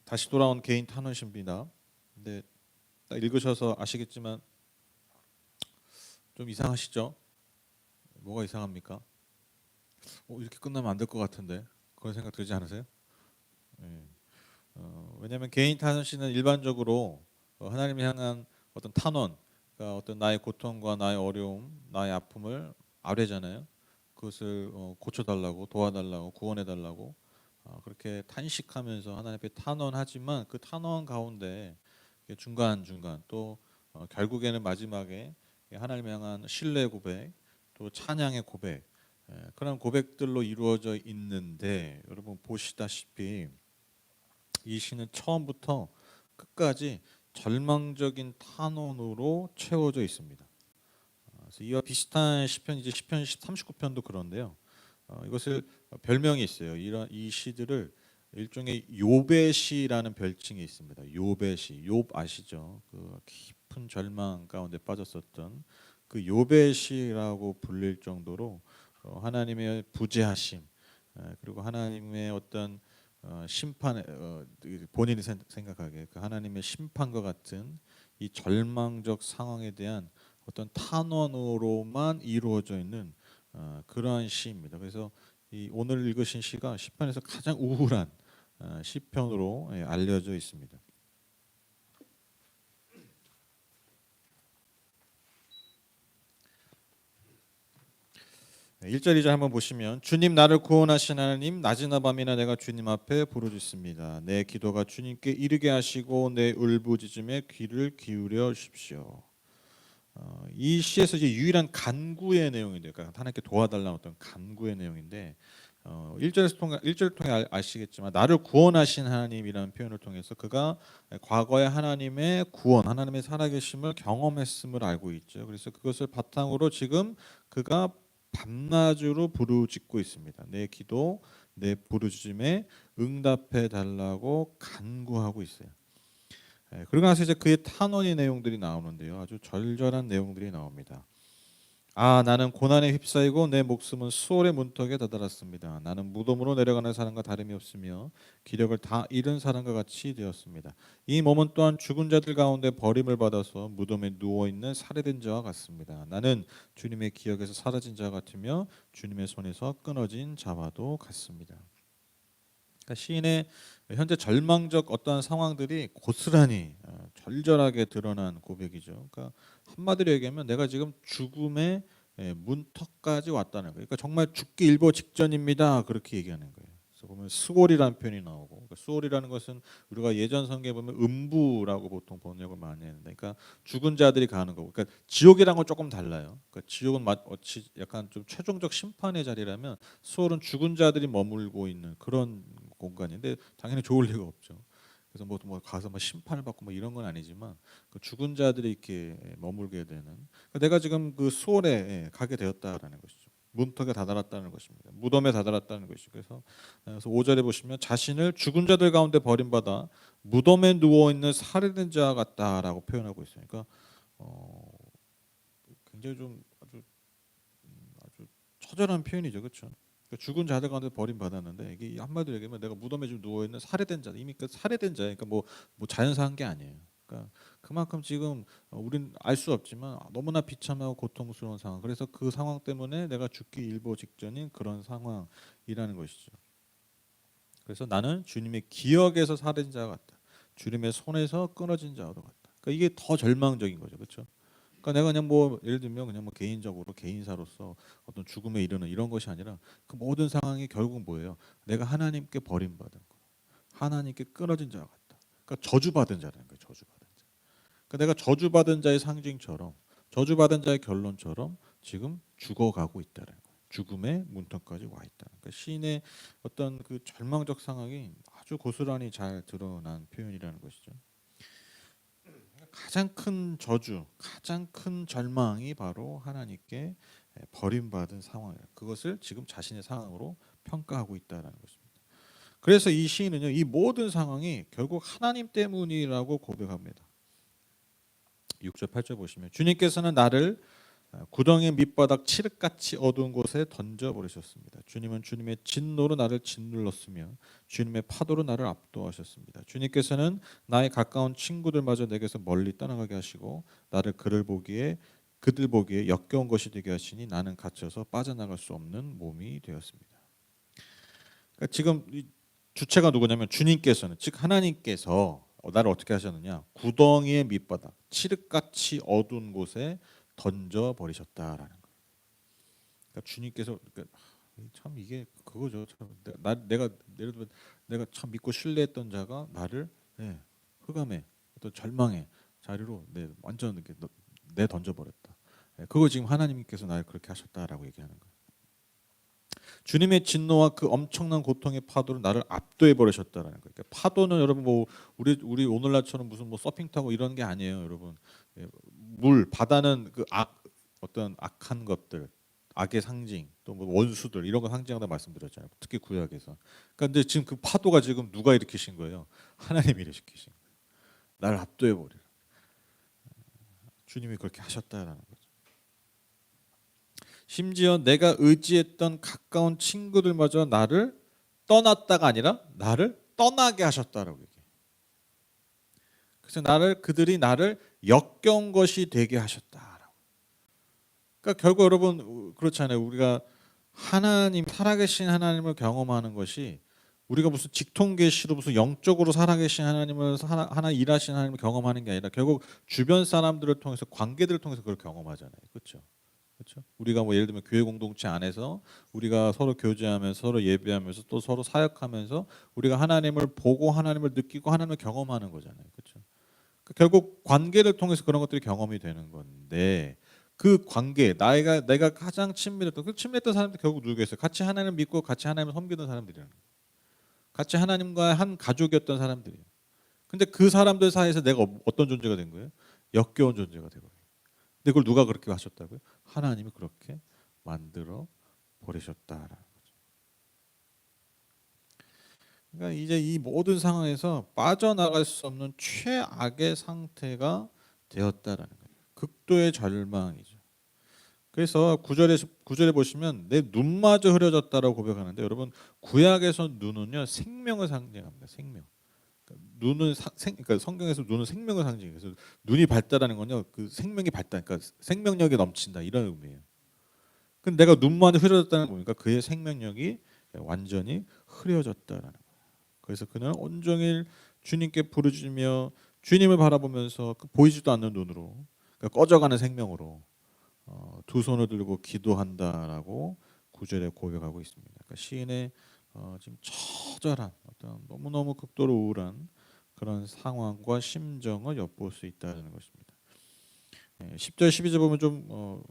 다시 돌아온 개인 탄원 신비다. 근데 딱 읽으셔서 아시겠지만 좀 이상하시죠? 뭐가 이상합니까? 이렇게 끝나면 안 될 것 같은데 그런 생각 들지 않으세요? 예. 왜냐하면 개인 탄원시는 일반적으로 하나님을 향한 어떤 탄원, 그러니까 어떤 나의 고통과 나의 어려움, 나의 아픔을 아뢰잖아요. 그것을 고쳐달라고, 도와달라고, 구원해달라고 그렇게 탄식하면서 하나님 앞에 탄원하지만 그 탄원 가운데 중간 중간 또 결국에는 마지막에 하나님 향한 신뢰 고백, 또 찬양의 고백, 그런 고백들로 이루어져 있는데 여러분 보시다시피 이 시는 처음부터 끝까지 절망적인 탄원으로 채워져 있습니다. 그래서 이와 비슷한 시편 이제 시편 39편도 그런데요. 이것을 별명이 있어요. 이 시들을 일종의 욥의 시라는 별칭이 있습니다. 욥의 시, 욥 아시죠? 그 깊은 절망 가운데 빠졌었던 그 욥의 시라고 불릴 정도로 하나님의 부재하심, 그리고 하나님의 어떤 심판에 본인이 생각하기에 그 하나님의 심판과 같은 이 절망적 상황에 대한 어떤 탄원으로만 이루어져 있는 그러한 시입니다. 그래서 이 오늘 읽으신 시가 시편에서 가장 우울한 시편으로 알려져 있습니다. 1절 2절 한번 보시면 주님 나를 구원하신 하나님 낮이나 밤이나 내가 주님 앞에 부르짖습니다. 내 기도가 주님께 이르게 하시고 내 울부짖음에 귀를 기울여 주십시오. 이 시에서 이제 유일한 간구의 내용인데요. 그러니까 하나님께 도와달라는 어떤 간구의 내용인데 1절을 통해 아시겠지만 나를 구원하신 하나님이라는 표현을 통해서 그가 과거에 하나님의 구원, 하나님의 살아계심을 경험했음을 알고 있죠. 그래서 그것을 바탕으로 지금 그가 밤낮으로 부르짖고 있습니다. 내 기도, 내 부르짖음에 응답해 달라고 간구하고 있어요. 그러고 나서 이제 그의 탄원의 내용들이 나오는데요. 아주 절절한 내용들이 나옵니다. 나는 고난에 휩싸이고 내 목숨은 수월의 문턱에 다다랐습니다. 나는 무덤으로 내려가는 사람과 다름이 없으며 기력을 다 잃은 사람과 같이 되었습니다. 이 몸은 또한 죽은 자들 가운데 버림을 받아서 무덤에 누워있는 살해된 자와 같습니다. 나는 주님의 기억에서 사라진 자와 같으며 주님의 손에서 끊어진 자와도 같습니다. 그러니까 시인의 현재 절망적 어떠한 상황들이 고스란히 절절하게 드러난 고백이죠. 그러니까 한마디로 얘기하면 내가 지금 죽음의 문턱까지 왔다는 거예요. 그러니까 정말 죽기 일보 직전입니다. 그렇게 얘기하는 거예요. 그래서 보면 스골이라는 표현이 나오고, 그러니까 스골이라는 것은 우리가 예전 성경에 보면 음부라고 보통 번역을 많이 했는데, 그러니까 죽은 자들이 가는 거고, 그러니까 지옥이랑은 조금 달라요. 그러니까 지옥은 약간 좀 최종적 심판의 자리라면 스골은 죽은 자들이 머물고 있는 그런 공간인데 당연히 좋을 리가 없죠. 그래서 뭐 가서 뭐 심판을 받고 뭐 이런 건 아니지만 그 죽은 자들이 이렇게 머물게 되는 그러니까 내가 지금 그 수월에 가게 되었다라는 것이죠. 문턱에 다다랐다는 것입니다. 무덤에 다다랐다는 것이죠. 그래서 5절에 보시면 자신을 죽은 자들 가운데 버림받아 무덤에 누워 있는 살해된 자 같다라고 표현하고 있어요. 그러니까 굉장히 좀 아주 처절한 표현이죠, 그렇죠? 그러니까 죽은 자들 가운데 버림받았는데 이게 한마디로 얘기하면 내가 무덤에 좀 누워 있는 살해된 자, 이미 그 살해된 자, 그러니까 뭐 자연사한 게 아니에요. 그러니까 그만큼 지금 우린 알 수 없지만 너무나 비참하고 고통스러운 상황. 그래서 그 상황 때문에 내가 죽기 일보 직전인 그런 상황이라는 것이죠. 그래서 나는 주님의 기억에서 살해된 자 같다. 주님의 손에서 끊어진 자와 같다. 그러니까 이게 더 절망적인 거죠, 그렇죠? 그러니까 내가 그냥 뭐 예를 들면 그냥 뭐 개인적으로 개인사로서 어떤 죽음에 이르는 이런 것이 아니라 그 모든 상황이 결국 뭐예요? 내가 하나님께 버림받은 거, 하나님께 끊어진 자와 같다. 그러니까 저주받은 자라는 거예요. 저주받은 자. 그러니까 내가 저주받은 자의 상징처럼, 저주받은 자의 결론처럼 지금 죽어가고 있다는 거예요. 죽음의 문턱까지 와 있다는. 그러니까 시인의 어떤 그 절망적 상황이 아주 고스란히 잘 드러난 표현이라는 것이죠. 가장 큰 저주, 가장 큰 절망이 바로 하나님께 버림받은 상황이에요. 그것을 지금 자신의 상황으로 평가하고 있다는 것입니다. 그래서 이 시인은요, 이 모든 상황이 결국 하나님 때문이라고 고백합니다. 6절 8절 보시면 주님께서는 나를 구덩이의 밑바닥 칠흑같이 어두운 곳에 던져버리셨습니다. 주님은 주님의 진노로 나를 짓눌렀으며 주님의 파도로 나를 압도하셨습니다. 주님께서는 나의 가까운 친구들마저 내게서 멀리 떠나가게 하시고 나를 그들 보기에 역겨운 것이 되게 하시니 나는 갇혀서 빠져나갈 수 없는 몸이 되었습니다. 그러니까 지금 이 주체가 누구냐면 주님께서는, 즉 하나님께서 나를 어떻게 하셨느냐, 구덩이의 밑바닥 칠흑같이 어두운 곳에 던져 버리셨다라는 거예요. 그러니까 주님께서, 그러니까 참 이게 그거죠. 참 내가 예를 들면 내가 참 믿고 신뢰했던 자가 나를 흑암에 어떤 절망의 자리로 완전 이렇게 내 던져 버렸다. 그거 지금 하나님께서 나를 그렇게 하셨다라고 얘기하는 거예요. 주님의 진노와 그 엄청난 고통의 파도로 나를 압도해 버리셨다라는 거예요. 그러니까 파도는 여러분 뭐 우리 오늘날처럼 무슨 뭐 서핑 타고 이런 게 아니에요, 여러분. 바다는 그 어떤 악한 것들, 악의 상징, 또 뭐 원수들 이런 거 상징하다 말씀드렸잖아요. 특히 구약에서. 그런데 지금 그 파도가 지금 누가 일으키신 거예요? 하나님이 일으키신 거예요. 나를 압도해 버리라. 주님이 그렇게 하셨다라는 거죠. 심지어 내가 의지했던 가까운 친구들마저 나를 떠났다가 아니라 나를 떠나게 하셨다라고 얘기해요. 그래서 그들이 나를 역겨운 것이 되게 하셨다라고. 그러니까 결국 여러분 그렇잖아요. 우리가 살아계신 하나님을 경험하는 것이 우리가 무슨 직통계시로 무슨 영적으로 살아계신 하나님을 하나 일하신 하나님을 경험하는 게 아니라 결국 주변 사람들을 통해서, 관계들을 통해서 그걸 경험하잖아요. 그렇죠? 그렇죠? 우리가 뭐 예를 들면 교회 공동체 안에서 우리가 서로 교제하면서 서로 예배하면서 또 서로 사역하면서 우리가 하나님을 보고 하나님을 느끼고 하나님을 경험하는 거잖아요. 그렇죠? 결국 관계를 통해서 그런 것들이 경험이 되는 건데, 그 관계, 내가 가장 친밀했던 사람들 결국 누구겠어요? 같이 하나님을 믿고 같이 하나님을 섬기던 사람들이라는 거예요. 같이 하나님과 한 가족이었던 사람들이에요. 근데 그 사람들 사이에서 내가 어떤 존재가 된 거예요? 역겨운 존재가 되고. 근데 그걸 누가 그렇게 하셨다고요? 하나님이 그렇게 만들어 버리셨다라는 거죠. 그러니까 이제 이 모든 상황에서 빠져나갈 수 없는 최악의 상태가 되었다라는 거예요. 극도의 절망이죠. 그래서 구절에 보시면 내 눈마저 흐려졌다라고 고백하는데, 여러분 구약에서 눈은요 생명을 상징합니다. 생명. 그러니까 성경에서 눈은 생명을 상징해요. 그래서 눈이 밝다라는 건요, 그 생명이 밝다, 그러니까 생명력이 넘친다 이런 의미예요. 근데 내가 눈만 흐려졌다는 거 보니까 그의 생명력이 완전히 흐려졌다라는 거예요. 그래서 그는 온종일 주님께 부르짖으며 주님을 바라보면서 그 보이지도 않는 눈으로, 그러니까 꺼져가는 생명으로 두 손을 들고 기도한다라고 9절에 고백하고 있습니다. 그러니까 시인의 지금 처절한 어떤 너무너무 극도로 우울한 그런 상황과 심정을 엿볼 수 있다는 것입니다. 10절 12절 보면 좀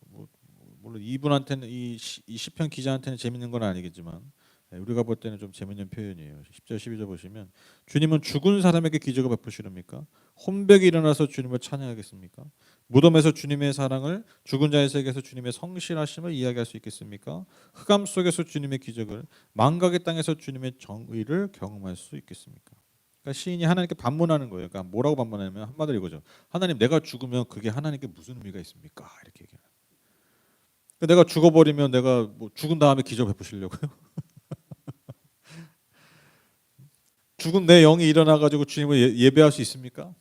물론 이분한테는 이 시편 기자한테는 재밌는 건 아니겠지만 우리가 볼 때는 좀 재밌는 표현이에요. 10절 12절 보시면 주님은 죽은 사람에게 기적을 베푸시렵니까? 혼백이 일어나서 주님을 찬양하겠습니까? 무덤에서 주님의 사랑을, 죽은 자의 세계에서 주님의 성실하심을 이야기할 수 있겠습니까? 흑암 속에서 주님의 기적을, 망각의 땅에서 주님의 정의를 경험할 수 있겠습니까? 그러니까 시인이 하나님께 반문하는 거예요. 그러니까 뭐라고 반문하냐면 한마디로 이거죠. 하나님, 내가 죽으면 그게 하나님께 무슨 의미가 있습니까? 이렇게 얘기해요. 그러니까 내가 죽어버리면 내가 뭐 죽은 다음에 기적 베푸시려고요? 죽은 내 영이 일어나 가지고 주님을 예배할 수 있습니까?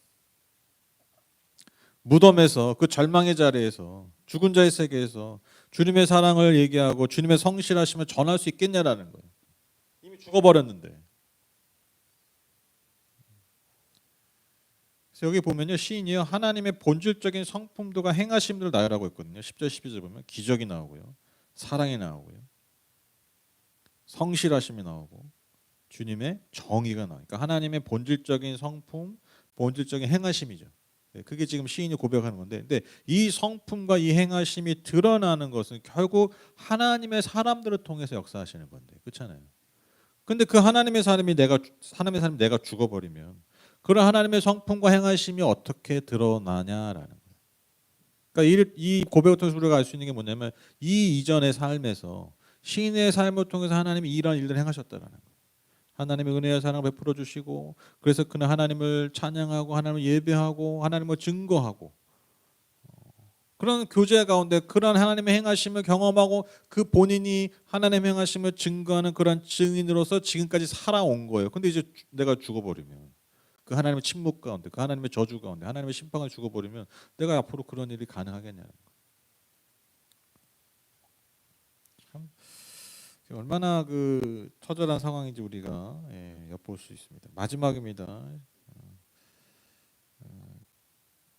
무덤에서, 그 절망의 자리에서, 죽은 자의 세계에서 주님의 사랑을 얘기하고 주님의 성실하심을 전할 수 있겠냐라는 거예요. 이미 죽어버렸는데. 그래서 여기 보면요, 시인이요 하나님의 본질적인 성품도가 행하심들을 나열하고 있거든요. 10절 12절 보면 기적이 나오고요, 사랑이 나오고요, 성실하심이 나오고 주님의 정의가 나와요. 그러니까 하나님의 본질적인 성품, 본질적인 행하심이죠. 그게 지금 시인이 고백하는 건데, 근데 이 성품과 이 행하심이 드러나는 것은 결국 하나님의 사람들을 통해서 역사하시는 건데, 그렇잖아요. 근데 그 하나님의 사람이 내가 죽어버리면 그런 하나님의 성품과 행하심이 어떻게 드러나냐라는 거예요. 그러니까 이 고백을 통해서 우리가 알 수 있는 게 뭐냐면, 이 이전의 삶에서 시인의 삶을 통해서 하나님이 이런 일들을 행하셨다라는 거예요. 하나님의 은혜와 사랑을 베풀어 주시고, 그래서 그는 하나님을 찬양하고 하나님을 예배하고 하나님을 증거하고 그런 교제 가운데 그런 하나님의 행하심을 경험하고 그 본인이 하나님의 행하심을 증거하는 그런 증인으로서 지금까지 살아온 거예요. 근데 이제 내가 죽어버리면 그 하나님의 침묵 가운데, 그 하나님의 저주 가운데, 하나님의 심판을 죽어버리면 내가 앞으로 그런 일이 가능하겠냐는 거예요. 참 얼마나 그 처절한 상황인지 우리가 엿볼 수 있습니다. 마지막입니다.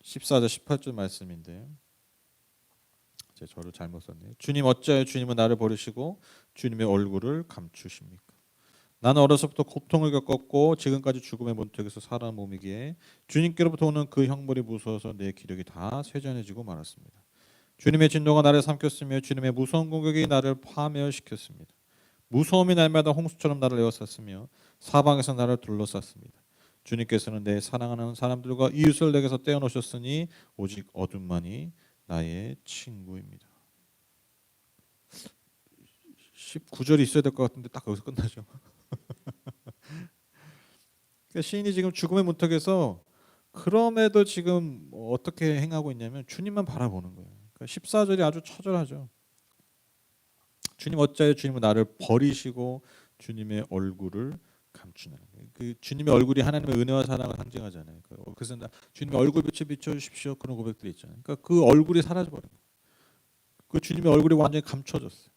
14절 18절 말씀인데 제가 저를 잘못 썼네요. 주님 어찌하여 주님은 나를 버리시고 주님의 얼굴을 감추십니까? 나는 어려서부터 고통을 겪었고 지금까지 죽음의 문턱에서 살아온 몸이기에 주님께로부터 오는 그 형벌이 무서워서 내 기력이 다 쇠잔해지고 말았습니다. 주님의 진노가 나를 삼켰으며 주님의 무서운 공격이 나를 파멸시켰습니다. 무서움이 날마다 홍수처럼 나를 에워쌌으며 사방에서 나를 둘러쌌습니다. 주님께서는 내 사랑하는 사람들과 이웃을 내게서 떼어놓으셨으니 오직 어둠만이 나의 친구입니다. 19절이 있어야 될 것 같은데 딱 여기서 끝나죠. 그러니까 시인이 지금 죽음의 문턱에서 그럼에도 지금 어떻게 행하고 있냐면 주님만 바라보는 거예요. 그러니까 14절이 아주 처절하죠. 주님 어찌하여 주님은 나를 버리시고 주님의 얼굴을 감추는 거예요. 그 주님의 얼굴이 하나님의 은혜와 사랑을 상징하잖아요. 그래서 주님의 얼굴 빛을 비춰주십시오 그런 고백들이 있잖아요. 그러니까 그 얼굴이 사라져버린 거예요. 그 주님의 얼굴이 완전히 감춰졌어요.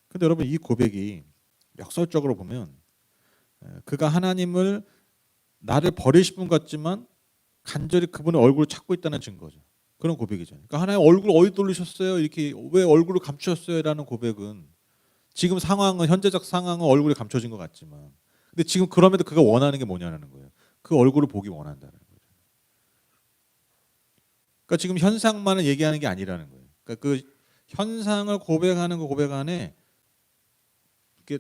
근데 여러분 이 고백이 역설적으로 보면 그가 하나님을 나를 버리실 분 같지만 간절히 그분의 얼굴을 찾고 있다는 증거죠. 그런 고백이잖아요. 그러니까 하나님 얼굴 어디 돌리셨어요? 이렇게 왜 얼굴을 감추셨어요? 라는 고백은 지금 상황은 현재적 상황은 얼굴이 감춰진 것 같지만 근데 지금 그럼에도 그가 원하는 게 뭐냐는 거예요. 그 얼굴을 보기 원한다는 거예요. 그러니까 지금 현상만을 얘기하는 게 아니라는 거예요. 그러니까 그 현상을 고백하는 그 고백 안에 이게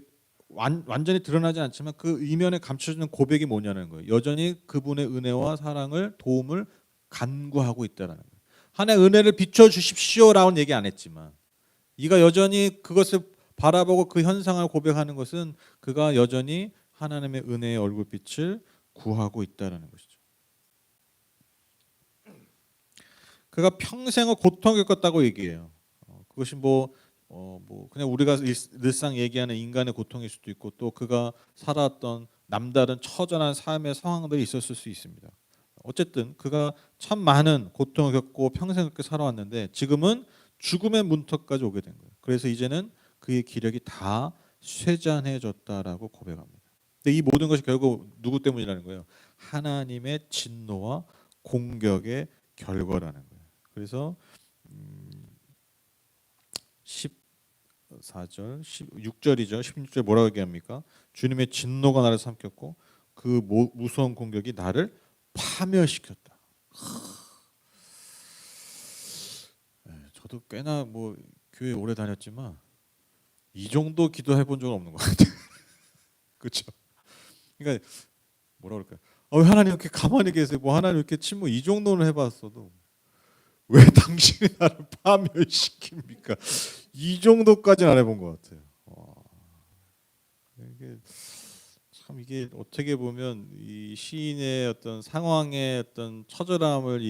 완전히 드러나지 않지만 그 이면에 감춰지는 고백이 뭐냐는 거예요. 여전히 그분의 은혜와 사랑을 도움을 간구하고 있다라는 거예요. 하나의 은혜를 비춰 주십시오라는 얘기 안 했지만 이가 여전히 그것을 바라보고 그 현상을 고백하는 것은 그가 여전히 하나님의 은혜의 얼굴빛을 구하고 있다라는 것이죠. 그가 평생을 고통을 겪었다고 얘기해요. 그것이 뭐 그냥 우리가 일상 얘기하는 인간의 고통일 수도 있고 또 그가 살아왔던 남다른 처절한 삶의 상황들이 있었을 수 있습니다. 어쨌든 그가 참 많은 고통을 겪고 평생 그렇게 살아왔는데 지금은 죽음의 문턱까지 오게 된 거예요. 그래서 이제는 그의 기력이 다 쇠잔해졌다라고 고백합니다. 근데 이 모든 것이 결국 누구 때문이라는 거예요? 하나님의 진노와 공격의 결과라는 거예요. 그래서 14절, 16절이죠. 16절 뭐라고 얘기합니까? 주님의 진노가 나를 삼켰고 그 무서운 공격이 나를 파멸시켰다. 저도 꽤나 뭐 교회 오래 다녔지만 이 정도 기도해 본 적은 없는 것 같아요. 그렇죠? 그러니까 뭐라 그럴까요? 하나님 이렇게 가만히 계세요. 뭐 하나님 이렇게 침묵 이 정도는 해봤어도 왜 당신이 나를 파멸시킵니까? 이 정도까지는 안 해본 것 같아요. 이게 어떻게 보면 이 시인의 어떤 상황의 어떤 처절함을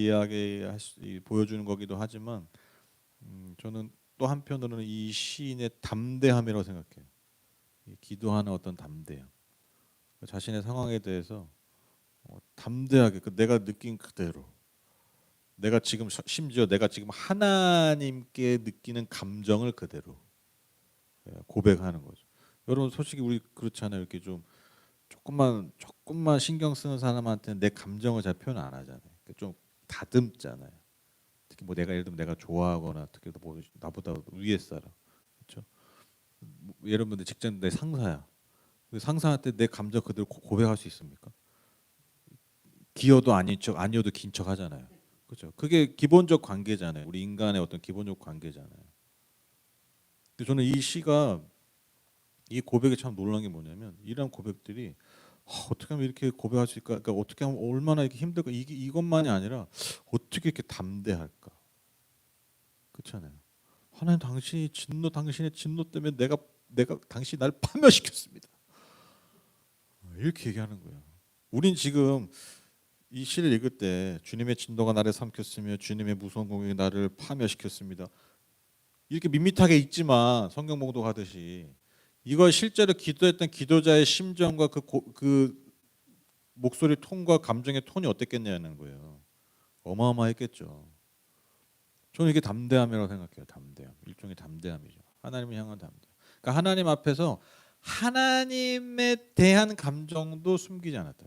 보여주는 거기도 하지만 저는 또 한편으로는 이 시인의 담대함이라고 생각해요. 기도하는 어떤 담대함, 자신의 상황에 대해서 담대하게 내가 느낀 그대로, 내가 지금 심지어 내가 지금 하나님께 느끼는 감정을 그대로 고백하는 거죠. 여러분 솔직히 우리 그렇잖아요. 이렇게 좀 조금만 신경 쓰는 사람한테는 내 감정을 잘 표현 안 하잖아요. 좀 다듬잖아요. 특히 뭐 내가 예를 들면 내가 좋아하거나 특히 뭐 나보다 위에 사람, 그렇죠? 여러분들 직장 내 상사야. 그 상사한테 내 감정 그대로 고백할 수 있습니까? 기여도 아닌 척 아니어도 긴 척 하잖아요. 그렇죠? 그게 기본적 관계잖아요. 우리 인간의 어떤 기본적 관계잖아요. 근데 저는 이 시가 이 고백이 참 놀라운 게 뭐냐면 이런 고백들이 어떻게 하면 이렇게 고백할 수 있을까? 그러니까 어떻게 하면 얼마나 이렇게 힘들까? 이것만이 아니라 어떻게 이렇게 담대할까? 그렇잖아요. 하나님 당신의 진노 때문에 내가 당신이 날 파멸시켰습니다. 이렇게 얘기하는 거예요. 우린 지금 이 시를 읽을 때 주님의 진노가 나를 삼켰으며 주님의 무서운 공격이 나를 파멸시켰습니다. 이렇게 밋밋하게 읽지만 성경 봉독하듯이 이걸 실제로 기도했던 기도자의 심정과 그 목소리 톤과 감정의 톤이 어땠겠냐는 거예요. 어마어마했겠죠. 저는 이게 담대함이라고 생각해요. 담대함. 일종의 담대함이죠. 하나님을 향한 담대함. 그러니까 하나님 앞에서 하나님에 대한 감정도 숨기지 않았다.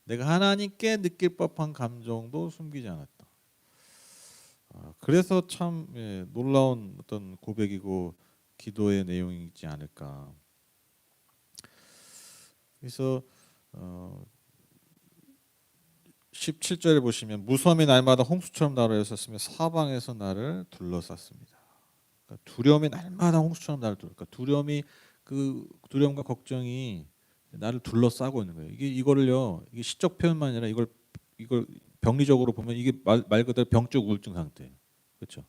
내가 하나님께 느낄 법한 감정도 숨기지 않았다. 그래서 참 놀라운 어떤 고백이고 기도의 내용이지 않을까. 그래서 17절에 보시면 무서움이 날마다 홍수처럼 나를 에웠었으며 사방에서 나를 둘러쌌습니다. 그러니까 두려움이 날마다 홍수처럼 나를 그러니까 그 두려움과 걱정이 나를 둘러싸고 있는 거예요. 이게 시적 표현만 아니라 이걸 병리적으로 보면 이게 말 그대로 병적 우울증 상태예요. 그렇죠?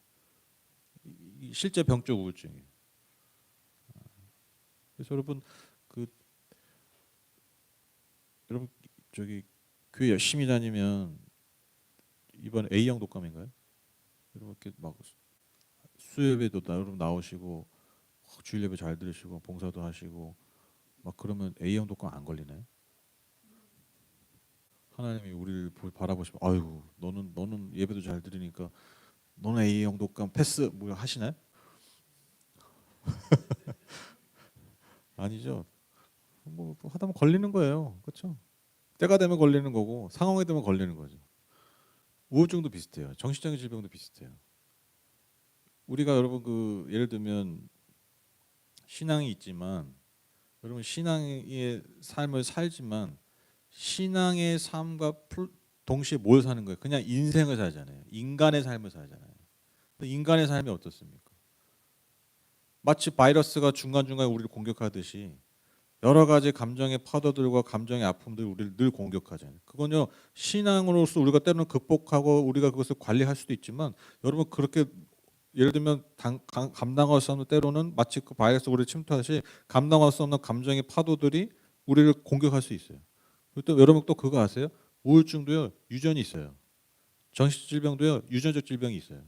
실제 병적 우울증이에요. 그래서 여러분 저기 교회 열심히 다니면 이번 A형 독감인가요? 여러분 이렇게 막 수요예배도 여러분 나오시고 주일 예배 잘 들으시고 봉사도 하시고 막 그러면 A형 독감 안 걸리나요? 하나님이 우리를 바라보시면 아유 너는 예배도 잘 들으니까 너는 A형 독감 패스 뭐 하시나요? 아니죠. 뭐 하다 보면 걸리는 거예요. 그렇죠? 때가 되면 걸리는 거고 상황이 되면 걸리는 거죠. 우울증도 비슷해요. 정신적인 질병도 비슷해요. 우리가 여러분 예를 들면 신앙이 있지만 여러분 신앙의 삶을 살지만 신앙의 삶과 동시에 뭘 사는 거예요? 그냥 인생을 살잖아요. 인간의 삶을 살잖아요. 인간의 삶이 어떻습니까? 마치 바이러스가 중간중간에 우리를 공격하듯이 여러 가지 감정의 파도들과 감정의 아픔들이 우리를 늘 공격하잖아요. 그건요 신앙으로서 우리가 때로는 극복하고 우리가 그것을 관리할 수도 있지만 여러분 그렇게 예를 들면 감당할 수 없는 때로는 마치 그 바이러스 우리를 침투하듯이 감당할 수 없는 감정의 파도들이 우리를 공격할 수 있어요. 그리고 또 여러분 또 그거 아세요? 우울증도요 유전이 있어요. 정신질병도요 유전적 질병이 있어요.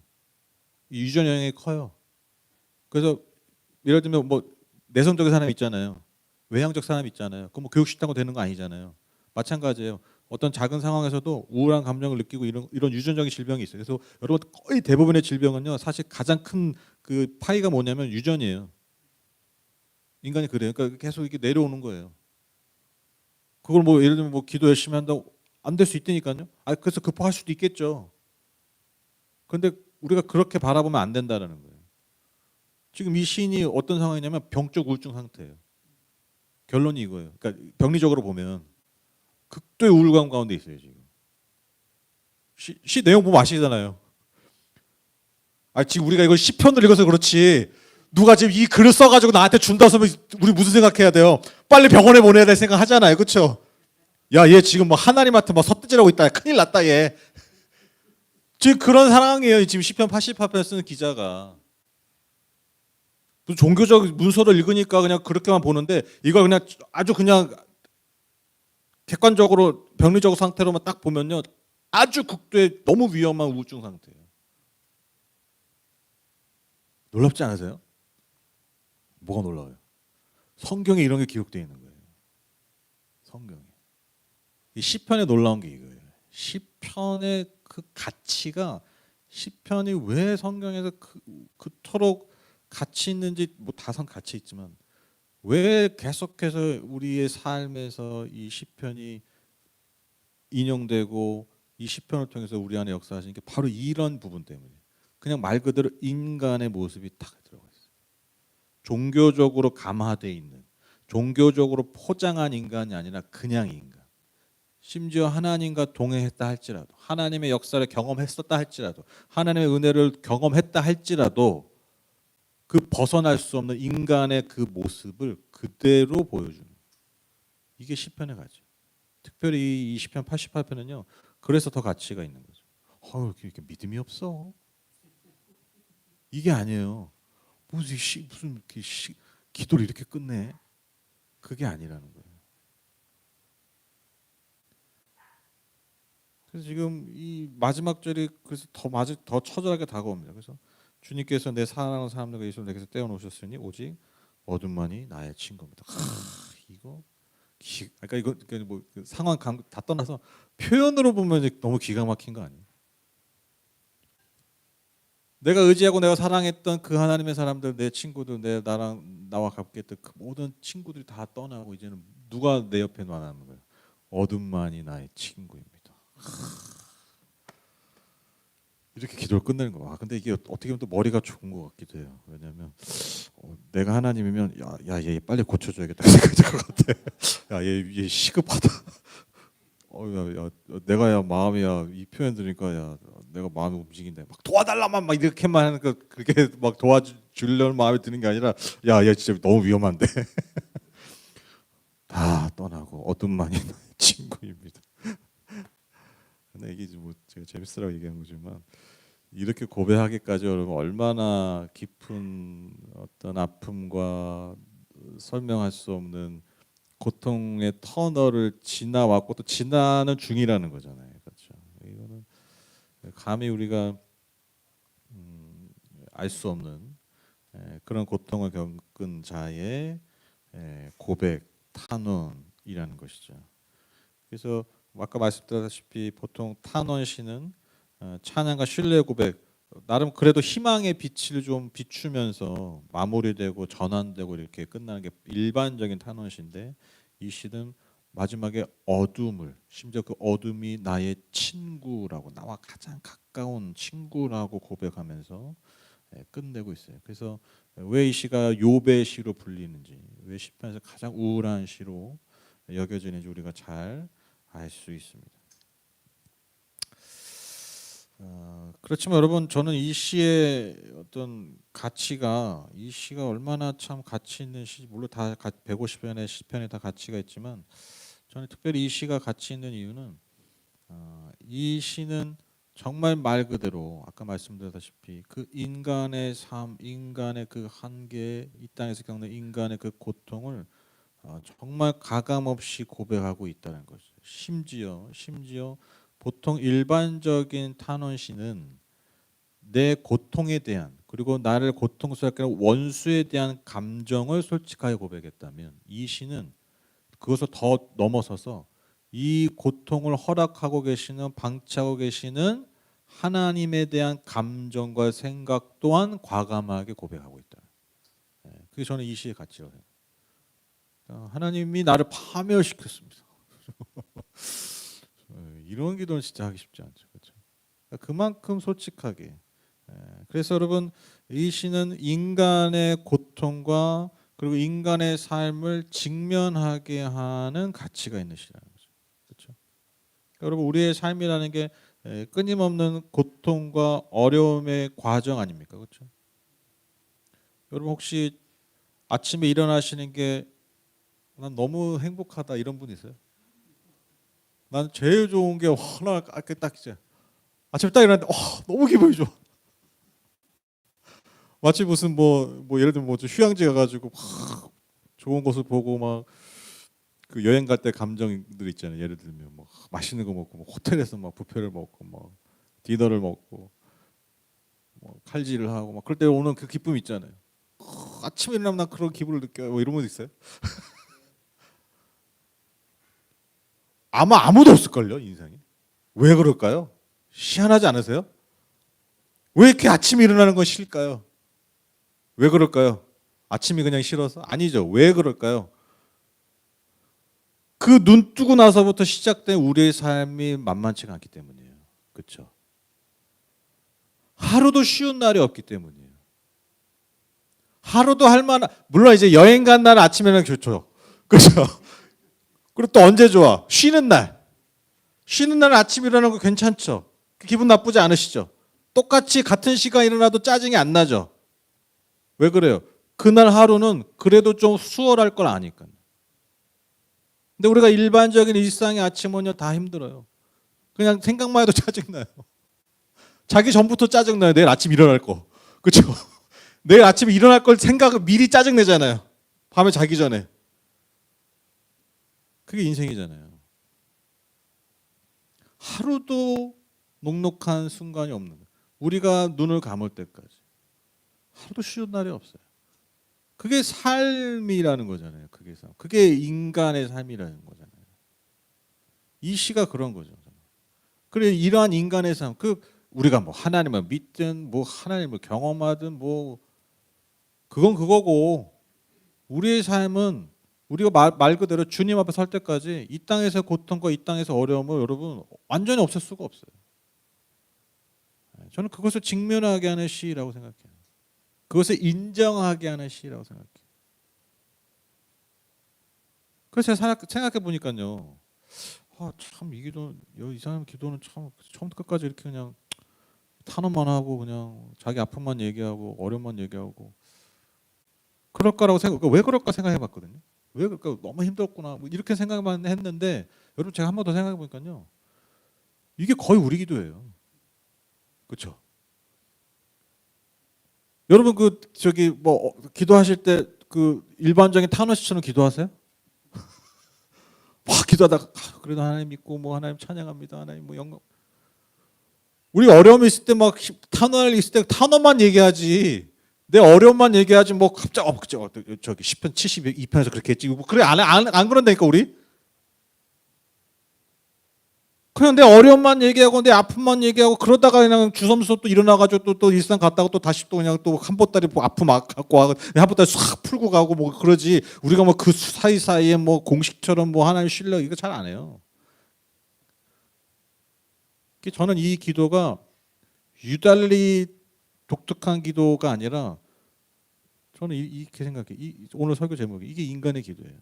이 유전 영향이 커요. 그래서 예를 들면 뭐 내성적인 사람 있잖아요. 외향적 사람 있잖아요. 그럼 뭐 교육 싫다고 되는 거 아니잖아요. 마찬가지예요. 어떤 작은 상황에서도 우울한 감정을 느끼고 이런 유전적인 질병이 있어요. 그래서 여러분 거의 대부분의 질병은요. 사실 가장 큰 그 파이가 뭐냐면 유전이에요. 인간이 그래요. 그러니까 계속 이렇게 내려오는 거예요. 그걸 뭐 예를 들면 뭐 기도 열심히 한다고 안 될 수 있다니까요. 그래서 극복할 수도 있겠죠. 그런데 우리가 그렇게 바라보면 안 된다라는 거예요. 지금 이 시인이 어떤 상황이냐면 병적 우울증 상태예요. 결론이 이거예요. 그러니까 병리적으로 보면 극도의 우울감 가운데 있어요 지금. 시 내용 보면 아시잖아요. 지금 우리가 이걸 시편을 읽어서 그렇지 누가 지금 이 글을 써가지고 나한테 준다 하면 우리 무슨 생각해야 돼요? 빨리 병원에 보내야 될 생각 하잖아요, 그렇죠? 야, 얘 지금 뭐 하나님한테 뭐 섭대질하고 있다, 큰일 났다 얘. 지금 그런 상황이에요. 지금 시편 88편 쓰는 기자가. 종교적 문서를 읽으니까 그냥 그렇게만 보는데 이걸 그냥 아주 그냥 객관적으로 병리적 상태로만 딱 보면요 아주 극도의 너무 위험한 우울증 상태예요. 놀랍지 않으세요? 뭐가 놀라워요? 성경에 이런 게 기록되어 있는 거예요. 성경에. 이 시편에 놀라운 게 이거예요. 시편의 그 가치가 시편이 왜 성경에서 그토록 가치 있는지 뭐 다선 가치 있지만 왜 계속해서 우리의 삶에서 이 시편이 인용되고 이 시편을 통해서 우리 안에 역사하시는 게 바로 이런 부분 때문에 그냥 말 그대로 인간의 모습이 딱 들어가 있어요. 종교적으로 감화되어 있는 종교적으로 포장한 인간이 아니라 그냥 인간. 심지어 하나님과 동행했다 할지라도 하나님의 역사를 경험했었다 할지라도 하나님의 은혜를 경험했다 할지라도 그 벗어날 수 없는 인간의 그 모습을 그대로 보여주는 이게 시편의 가치. 특별히 이 시편 88편은요. 그래서 더 가치가 있는 거죠. 이렇게 믿음이 없어. 이게 아니에요. 무슨 이렇게 기도를 이렇게 끝내? 그게 아니라는 거예요. 그래서 지금 이 마지막 절이 그래서 더 처절하게 다가옵니다. 그래서 주님께서 내 사랑하는 사람들과 예수를 내게서 떼어놓으셨으니 오직 어둠만이 나의 친구입니다. 이거 그러니까 이거 뭐그 상황 다 떠나서 표현으로 보면 너무 기가 막힌 거 아니에요? 내가 의지하고 내가 사랑했던 그 하나님의 사람들, 내 친구들, 나와 함께 했던 그 모든 친구들이 다 떠나고 이제는 누가 내 옆에 남는 거예요? 어둠만이 나의 친구입니다. 이렇게 기도를 끝내는 거야. 근데 이게 어떻게 보면 또 머리가 좋은 것 같기도 해요. 왜냐하면 내가 하나님이면 얘 빨리 고쳐줘야겠다 생각이 들 것 같아. 얘 시급하다. 내가 마음이야 이 표현 들으니까 내가 마음이 움직인다. 막 도와달라만 막 이렇게만 하는 거 그게 막 도와주려는 마음이 드는 게 아니라 얘 진짜 너무 위험한데. 다 떠나고 어둠만이 나의 친구입니다. 근데 이게 뭐 제가 재밌으라고 얘기한 거지만 이렇게 고백하기까지 여러분 얼마나 깊은 어떤 아픔과 설명할 수 없는 고통의 터널을 지나왔고 또 지나는 중이라는 거잖아요. 그렇죠? 이거는 감히 우리가 알 수 없는 그런 고통을 겪은 자의 고백, 탄원이라는 것이죠. 그래서 아까 말씀드렸다시피 보통 탄원 시는 찬양과 신뢰 고백 나름 그래도 희망의 빛을 좀 비추면서 마무리되고 전환되고 이렇게 끝나는 게 일반적인 탄원시인데 이 시는 마지막에 어둠을 심지어 그 어둠이 나의 친구라고 나와 가장 가까운 친구라고 고백하면서 끝내고 있어요. 그래서 왜 이 시가 욥의 시로 불리는지 왜 시편에서 가장 우울한 시로 여겨지는지 우리가 잘 알 수 있습니다. 그렇지만 여러분 저는 이 시의 어떤 가치가 이 시가 얼마나 참 가치 있는 시 물론 다 150편의 시편에 다 가치가 있지만 저는 특별히 이 시가 가치 있는 이유는 이 시는 정말 말 그대로 아까 말씀드렸다시피 그 인간의 삶, 인간의 그 한계, 이 땅에서 겪는 인간의 그 고통을 정말 가감 없이 고백하고 있다는 거죠. 심지어 보통 일반적인 탄원시는 내 고통에 대한 그리고 나를 고통스럽게 하는 원수에 대한 감정을 솔직하게 고백했다면 이 시는 그것을 더 넘어서서 이 고통을 허락하고 계시는 방치하고 계시는 하나님에 대한 감정과 생각 또한 과감하게 고백하고 있다. 그게 저는 이 시의 가치라고 생각합니다. 하나님이 나를 파멸시켰습니다. 이런 기도는 진짜 하기 쉽지 않죠. 그렇죠? 그만큼 솔직하게. 그래서 여러분 이 시는 인간의 고통과 그리고 인간의 삶을 직면하게 하는 가치가 있는 시라는 거죠. 그렇죠? 여러분 우리의 삶이라는 게 끊임없는 고통과 어려움의 과정 아닙니까? 그렇죠? 여러분 혹시 아침에 일어나시는 게 난 너무 행복하다 이런 분 있어요? 난 제일 좋은 게 하나 딱 이제 아침에 딱 일어났는데 너무 기분이 좋아. 마치 무슨 뭐 예를 들면 좀 휴양지 가가지고 막 좋은 곳을 보고 막 그 여행 갈 때 감정들 있잖아요. 예를 들면 뭐 맛있는 거 먹고 뭐 호텔에서 막 뷔페를 먹고 뭐 디너를 먹고 뭐 칼질을 하고 막 그럴 때 오는 그 기쁨 있잖아요. 아침에 일어나면 난 그런 기분을 느껴요. 뭐 이런 분 있어요? 아마 아무도 없을걸요 인생에. 왜 그럴까요? 희한하지 않으세요? 왜 이렇게 아침에 일어나는 건 싫을까요? 왜 그럴까요? 아침이 그냥 싫어서? 아니죠. 왜 그럴까요? 그 눈 뜨고 나서부터 시작된 우리의 삶이 만만치가 않기 때문이에요. 그렇죠? 하루도 쉬운 날이 없기 때문이에요. 하루도 할 만한 물론 이제 여행 간 날 아침에는 좋죠. 그렇죠? 그리고 또 언제 좋아? 쉬는 날. 쉬는 날 아침 일어나는 거 괜찮죠? 기분 나쁘지 않으시죠? 똑같이 같은 시간 일어나도 짜증이 안 나죠? 왜 그래요? 그날 하루는 그래도 좀 수월할 걸 아니까. 근데 우리가 일반적인 일상의 아침 오면 다 힘들어요. 그냥 생각만 해도 짜증나요. 자기 전부터 짜증나요. 내일 아침 일어날 거. 그렇죠? 내일 아침에 일어날 걸 생각을 미리 짜증내잖아요. 밤에 자기 전에. 그게 인생이잖아요. 하루도 녹록한 순간이 없는 거예요. 우리가 눈을 감을 때까지 하루도 쉬는 날이 없어요. 그게 삶이라는 거잖아요. 그게 인간의 삶이라는 거잖아요. 이 시가 그런 거죠. 그래 이러한 인간의 삶, 우리가 뭐 하나님을 믿든 뭐 하나님을 경험하든 뭐 그건 그거고, 우리의 삶은 우리가 말 그대로 주님 앞에 설 때까지 이 땅에서 고통과 이 땅에서 어려움을 여러분 완전히 없앨 수가 없어요. 저는 그것을 직면하게 하는 시라고 생각해요. 그것을 인정하게 하는 시라고 생각해요. 그래서 제가 생각해 보니까요, 참 이 기도, 이 사람 기도는 참 처음부터 끝까지 이렇게 그냥 탄원만 하고 그냥 자기 아픔만 얘기하고 어려움만 얘기하고 그럴 거라고 왜 그럴까 생각해 봤거든요. 왜 그럴까? 너무 힘들었구나. 뭐 이렇게 생각만 했는데, 여러분 제가 한 번 더 생각해 보니까요, 이게 거의 우리 기도예요. 그렇죠? 여러분 기도하실 때 일반적인 탄원시처럼 기도하세요? 막 기도하다가 그래도 하나님 믿고 뭐 하나님 찬양합니다. 하나님 뭐 영광. 우리 어려움이 있을 때 막 탄원을 있을 때 탄원만 얘기하지. 내 어려움만 얘기하지 뭐 갑자기 저기 10편 72편에서 그렇게 했지. 뭐 그래 안 그런다니까 우리. 그냥 내 어려움만 얘기하고 내 아픔만 얘기하고 그러다가 그냥 주섬주섬 또 일어나가지고 또 일상 갔다가 또 다시 또 그냥 또 한 보따리 뭐 아픔 막 갖고 와서 한 보따리 싹 풀고 가고 뭐 그러지. 우리가 뭐 그 사이사이에 뭐 공식처럼 뭐 하나님 신뢰 이거 잘 안 해요. 저는 이 기도가 유달리 독특한 기도가 아니라, 저는 이렇게 생각해요. 오늘 설교 제목이 이게 인간의 기도예요.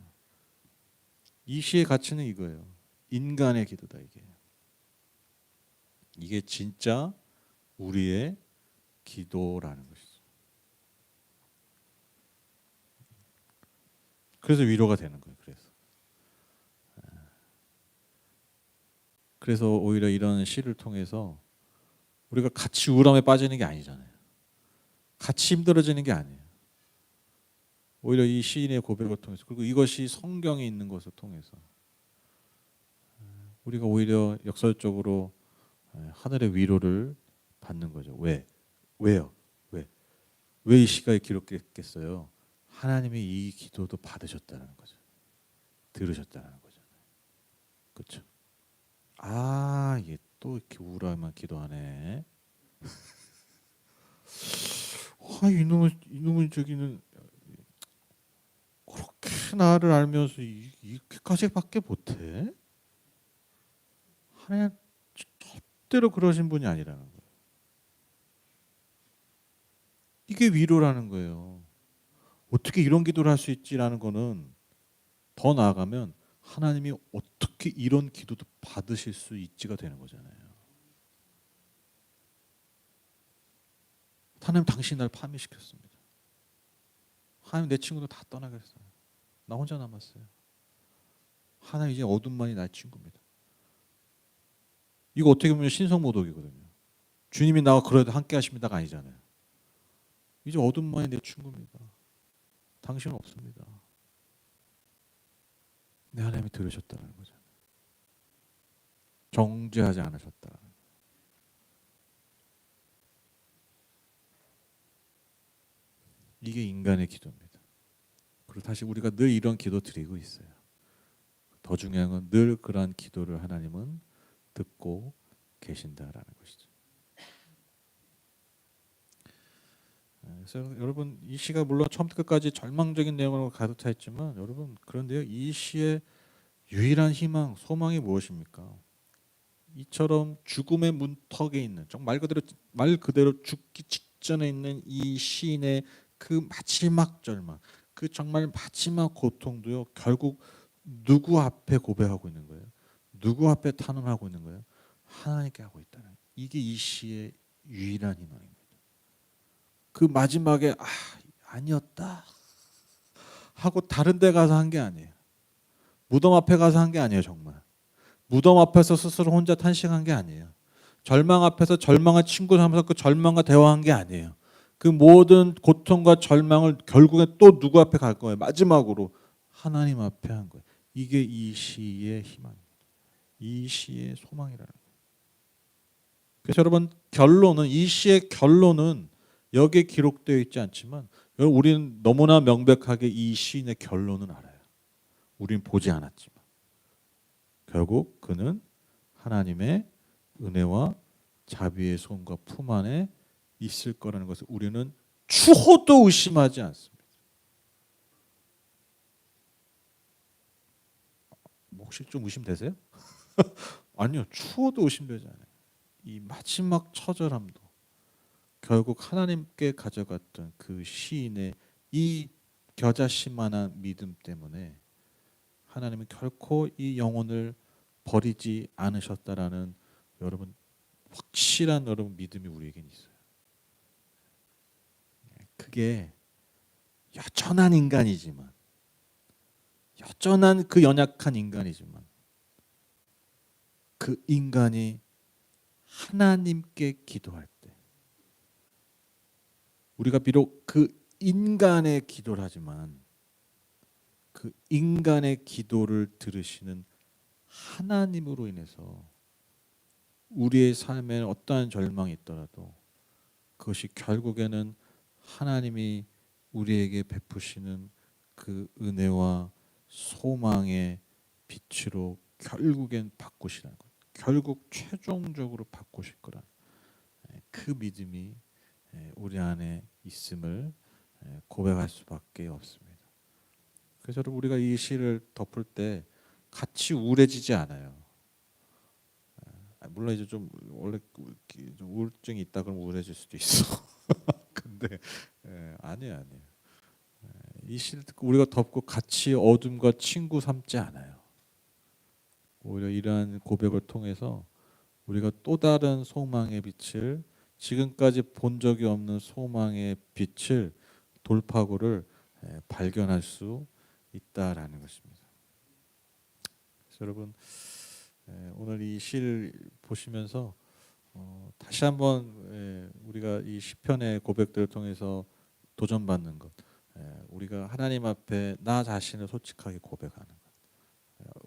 이 시의 가치는 이거예요. 인간의 기도다 이게. 이게 진짜 우리의 기도라는 것이죠. 그래서 위로가 되는 거예요. 그래서 오히려 이런 시를 통해서 우리가 같이 우울함에 빠지는 게 아니잖아요. 같이 힘들어지는 게 아니에요. 오히려 이 시인의 고백을 통해서, 그리고 이것이 성경에 있는 것을 통해서 우리가 오히려 역설적으로 하늘의 위로를 받는 거죠. 왜요? 왜 이 시가 기록됐겠어요? 하나님이 이 기도도 받으셨다는 거죠. 들으셨다는 거잖아요. 그렇죠? 얘 또 이렇게 우울하게만 기도하네. 이놈은 저기는 그렇게 나를 알면서 이렇게까지밖에 못해? 하나님 절대로 그러신 분이 아니라는 거예요. 이게 위로라는 거예요. 어떻게 이런 기도를 할 수 있지라는 거는, 더 나아가면 하나님이 어떻게 이런 기도도 받으실 수 있지가 되는 거잖아요. 하나님 당신이 날 파멸시켰습니다. 하나님 내 친구도 다 떠나겠어요. 나 혼자 남았어요. 하나님 이제 어둠만이 나의 친구입니다. 이거 어떻게 보면 신성모독이거든요. 주님이 나와 그래도 함께 하십니다가 아니잖아요. 이제 어둠만이 내 친구입니다. 당신은 없습니다. 내 하나님이 들으셨다는 거잖아요. 정죄하지 않으셨다는 거예요. 이게 인간의 기도입니다. 그리고 다시 우리가 늘 이런 기도 드리고 있어요. 더 중요한 건 늘 그러한 기도를 하나님은 듣고 계신다라는 것이죠. 그래서 여러분, 이 시가 물론 처음부터 끝까지 절망적인 내용으로 가득 차 있지만, 여러분 그런데요, 이 시의 유일한 희망, 소망이 무엇입니까? 이처럼 죽음의 문턱에 있는, 정말 말 그대로 죽기 직전에 있는 이 시인의 그 마지막 절망, 그 정말 마지막 고통도요, 결국 누구 앞에 고백하고 있는 거예요? 누구 앞에 탄원하고 있는 거예요? 하나님께 하고 있다는, 이게 이 시의 유일한 희망입니다. 그 마지막에 아니었다 하고 다른 데 가서 한 게 아니에요. 무덤 앞에 가서 한 게 아니에요. 정말 무덤 앞에서 스스로 혼자 탄식한 게 아니에요. 절망 앞에서 절망한 친구를 하면서 그 절망과 대화한 게 아니에요. 그 모든 고통과 절망을 결국에 또 누구 앞에 갈 거예요? 마지막으로 하나님 앞에 한 거예요. 이게 이 시의 희망입니다. 이 시의 소망이라는 거예요. 그래서 여러분 결론은 이 시의 결론은 여기에 기록되어 있지 않지만 여러분 우리는 너무나 명백하게 이 시인의 결론은 알아요. 우리는 보지 않았지만 결국 그는 하나님의 은혜와 자비의 손과 품 안에 있을 거라는 것을 우리는 추호도 의심하지 않습니다. 혹시 좀 의심되세요? 아니요, 추호도 의심되지 않아요. 이 마지막 처절함도 결국 하나님께 가져갔던 그 시인의 이 겨자씨만한 믿음 때문에 하나님은 결코 이 영혼을 버리지 않으셨다라는 여러분 확실한 여러분 믿음이 우리에겐 있어요. 그게 여전한 인간이지만 여전한 그 연약한 인간이지만 그 인간이 하나님께 기도할 때 우리가 비록 그 인간의 기도를 하지만 그 인간의 기도를 들으시는 하나님으로 인해서 우리의 삶에 어떠한 절망이 있더라도 그것이 결국에는 하나님이 우리에게 베푸시는 그 은혜와 소망의 빛으로 결국엔 바꾸시라는 것. 결국 최종적으로 바꾸실 거라는 그 믿음이 우리 안에 있음을 고백할 수밖에 없습니다. 그래서 우리가 이 시를 덮을 때 같이 우울해지지 않아요. 물론 이제 좀 원래 좀 우울증이 있다 그러면 우울해질 수도 있어. 근데 아니에요. 이 시를 듣고 우리가 덮고 같이 어둠과 친구 삼지 않아요. 오히려 이러한 고백을 통해서 우리가 또 다른 소망의 빛을 지금까지 본 적이 없는 소망의 빛을 돌파구를 발견할 수 있다라는 것입니다. 그래서 여러분 오늘 이 시를 보시면서 다시 한번 우리가 이 시편의 고백들을 통해서 도전받는 것, 우리가 하나님 앞에 나 자신을 솔직하게 고백하는 것.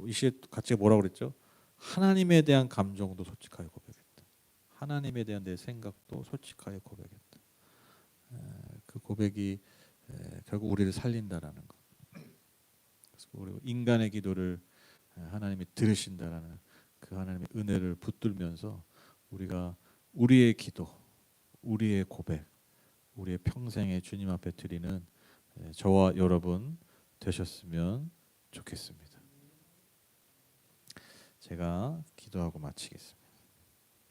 이 시에 같이 뭐라고 그랬죠? 하나님에 대한 감정도 솔직하게 고백했다. 하나님에 대한 내 생각도 솔직하게 고백했다. 그 고백이 결국 우리를 살린다라는 것. 그래서 우리 인간의 기도를 하나님이 들으신다라는 그 하나님의 은혜를 붙들면서 우리가 우리의 기도, 우리의 고백, 우리의 평생에 주님 앞에 드리는 저와 여러분 되셨으면 좋겠습니다. 제가 기도하고 마치겠습니다.